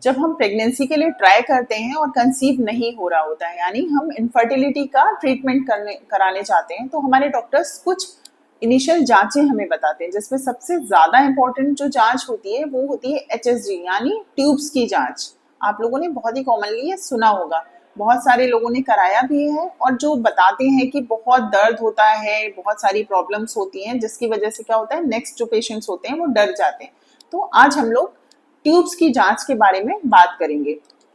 जब हम प्रेगनेंसी के लिए ट्राई करते हैं और कंसीव नहीं हो रहा होता है, यानी हम इनफर्टिलिटी का ट्रीटमेंट कराने चाहते हैं, तो हमारे डॉक्टर्स कुछ इनिशियल जांचें हमें बताते हैं, जिसमें सबसे ज्यादा इंपॉर्टेंट जो जांच होती है वो होती है HSG यानी ट्यूब्स की जांच। आप लोगों ने बहुत ही कॉमनली ये सुना होगा, बहुत सारे लोगों ने कराया भी है, और जो बताते हैं कि बहुत दर्द होता है, बहुत सारी प्रॉब्लम्स होती हैं, जिसकी वजह से क्या होता है, नेक्स्ट जो पेशेंट्स होते हैं वो डर जाते हैं। तो आज हम लोग ट्यूब्स की जांच के बारे में बात करेंगे।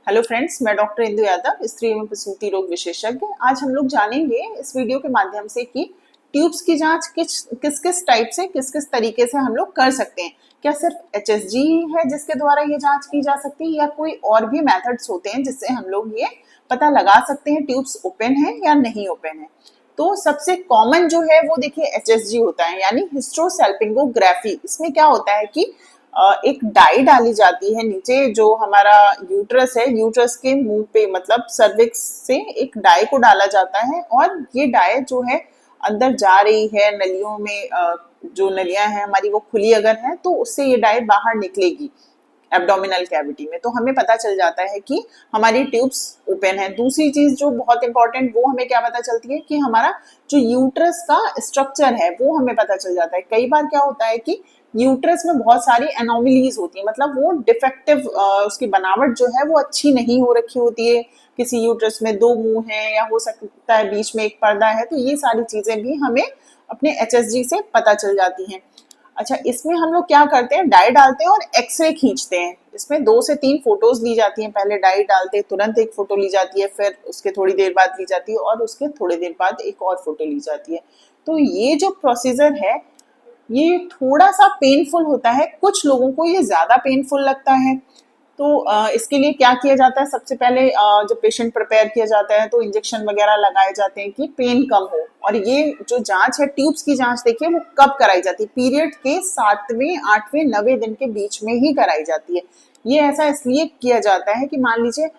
हेलो फ्रेंड्स, मैं डॉक्टर इंदु यादव, स्त्री एवं प्रसूति रोग विशेषज्ञ। आज हम लोग जानेंगे इस वीडियो के माध्यम से कि ट्यूब्स की जांच किस किस टाइप से, किस किस तरीके से हम लोग कर सकते हैं। क्या सिर्फ HSG है जिसके द्वारा ये जांच की जा सकती है, या कोई और भी मेथड्स होते हैं जिससे हम लोग ये पता लगा सकते हैं ट्यूब्स ओपन है या नहीं ओपन है। तो सबसे कॉमन जो है वो देखिए HSG होता है, यानी हिस्ट्रोसैल्पिंगोग्राफी। इसमें क्या होता है कि एक डाई डाली जाती है नीचे, जो हमारा यूट्रस है, यूट्रस के मुंह पे मतलब सर्विक्स से एक डाई को डाला जाता है, और ये डाई जो है अंदर जा रही है नलियों में, जो नलियां हैं हमारी वो खुली अगर है तो उससे ये डाई बाहर निकलेगी एब्डोमिनल कैविटी में, तो हमें पता चल जाता है कि हमारी ट्यूब्स ओपन है। दूसरी चीज जो बहुत इंपॉर्टेंट, वो हमें क्या पता चलती है कि हमारा जो यूट्रस का स्ट्रक्चर है वो हमें पता चल जाता है। कई बार क्या होता है कि यूट्रस में बहुत सारी एनोमलीज होती है, मतलब वो डिफेक्टिव, उसकी बनावट जो है वो अच्छी नहीं हो रखी होती है। किसी यूट्रस में 2 मुंह है, या हो सकता है बीच में एक पर्दा है, तो ये सारी चीजें भी हमें अपने HSG से पता चल जाती हैं। अच्छा, इसमें हम लोग क्या करते हैं, डाई डालते हैं और एक्सरे खींचते हैं। इसमें 2 से 3 फोटोज ली जाती हैं। पहले डाई डालते हैं, तुरंत एक फोटो ली जाती है, फिर उसके थोड़ी देर बाद ली जाती है, और उसके थोड़ी देर बाद एक और फोटो ली जाती है। तो ये जो प्रोसीजर है ये थोड़ा सा पेनफुल होता है, कुछ लोगों को ये ज्यादा पेनफुल लगता है। तो इसके लिए क्या किया जाता है, सबसे पहले जब पेशेंट प्रिपेयर किया जाता है तो इंजेक्शन वगैरह लगाए जाते हैं कि पेन कम हो। और ये जो जांच है, ट्यूब्स की जांच, देखिए वो कब कराई जाती है, पीरियड के 7वें, 8वें, 9वें दिन के बीच में ही कराई जाती है। ये ऐसा इसलिए किया जाता है कि मान लीजिए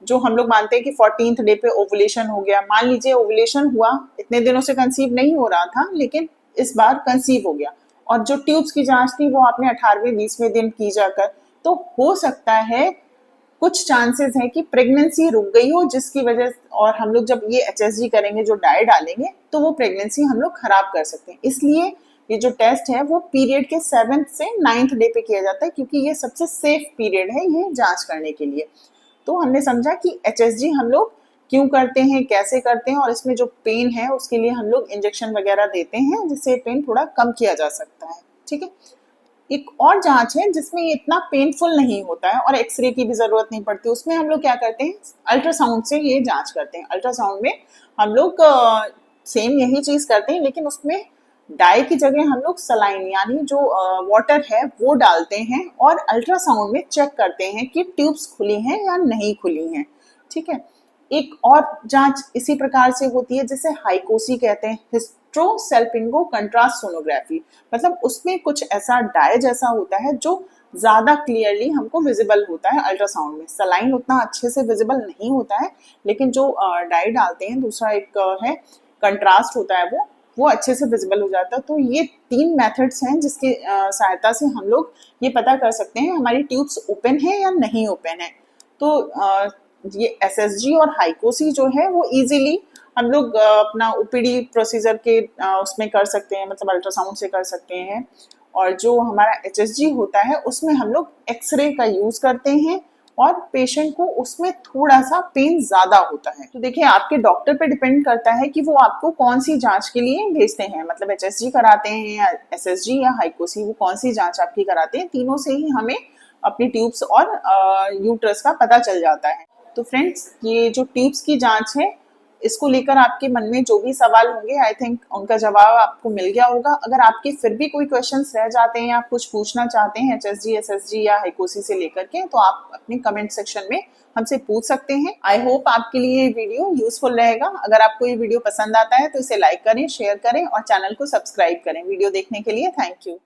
जो हम लोग मानते हैं कि 14th डे पे ओवुलेशन हो गया, मान लीजिए ओवुलेशन हुआ, इतने दिनों से कंसीव नहीं हो रहा था, लेकिन इस बार कंसीव हो गया, और जो ट्यूब्स की जांच थी वो आपने 18वें 20वें दिन की जाकर, तो हो सकता है कुछ चांसेस है कि प्रेगनेंसी रुक गई हो, जिसकी वजह, और हम लोग जब ये HSG करेंगे, जो डाई डालेंगे, तो वो प्रेगनेंसी हम लोग खराब कर सकते हैं। इसलिए ये जो टेस्ट है वो पीरियड के 7th से 9th डे पे किया जाता है, क्योंकि ये सबसे सेफ पीरियड है ये जांच करने के लिए। तो हमने समझा कि HSG हम लोग क्यों करते हैं, कैसे करते हैं, और इसमें जो पेन है उसके लिए हम लोग इंजेक्शन वगैरह देते हैं, जिससे पेन थोड़ा कम किया जा सकता है। ठीक है, एक और जांच है जिसमें ये इतना पेनफुल नहीं होता है और एक्सरे की भी जरूरत नहीं पड़ती। उसमें हम लोग क्या करते हैं, अल्ट्रासाउंड से ये जांच करते हैं। अल्ट्रासाउंड में हम लोग सेम यही चीज करते हैं, लेकिन उसमें डाई की जगह हम लोग सलाइन यानी जो वाटर है वो डालते हैं, और अल्ट्रासाउंड में चेक करते हैं कि ट्यूब्स खुली हैं या नहीं खुली हैं। ठीक है, एक और जांच इसी प्रकार से होती है जिसे हाइकोसी कहते हैं, हिस्ट्रोसैल्पिंगो कंट्रास्ट सोनोग्राफी। मतलब उसमें कुछ ऐसा डाई जैसा होता है जो ज्यादा क्लियरली हमको विजिबल होता है अल्ट्रासाउंड में। सलाइन उतना अच्छे से विजिबल नहीं होता है, लेकिन जो डाई डालते हैं, दूसरा एक है कंट्रास्ट होता है, वो अच्छे से विजिबल हो जाता है। तो ये 3 मेथड्स हैं जिसकी सहायता से हम लोग ये पता कर सकते हैं हमारी ट्यूब्स ओपन है या नहीं ओपन है। तो ये SSG और हाइकोसी जो है वो इजीली हम लोग अपना OPD प्रोसीजर के उसमें कर सकते हैं, मतलब अल्ट्रासाउंड से कर सकते हैं। और जो हमारा HSG होता है उसमें हम लोग एक्सरे का यूज करते हैं, और पेशेंट को उसमें थोड़ा सा पेन ज्यादा होता है। तो देखिए, आपके डॉक्टर पे डिपेंड करता है कि वो आपको कौन सी जांच के लिए भेजते हैं, मतलब HSG कराते हैं या SSG या हाइकोसी, वो कौन सी जांच आपकी कराते हैं। तीनों से ही हमें अपनी ट्यूब्स और यूट्रस का पता चल जाता है। तो फ्रेंड्स, ये जो ट्यूब्स की जांच है, इसको लेकर आपके मन में जो भी सवाल होंगे, आई थिंक उनका जवाब आपको मिल गया होगा। अगर आपके फिर भी कोई क्वेश्चंस रह जाते हैं, आप कुछ पूछना चाहते हैं HSG, SSG या हाइकोसी से लेकर के, तो आप अपने कमेंट सेक्शन में हमसे पूछ सकते हैं। आई होप आपके लिए ये वीडियो यूजफुल रहेगा। अगर आपको ये वीडियो पसंद आता है तो इसे लाइक करें, शेयर करें और चैनल को सब्सक्राइब करें। वीडियो देखने के लिए थैंक यू।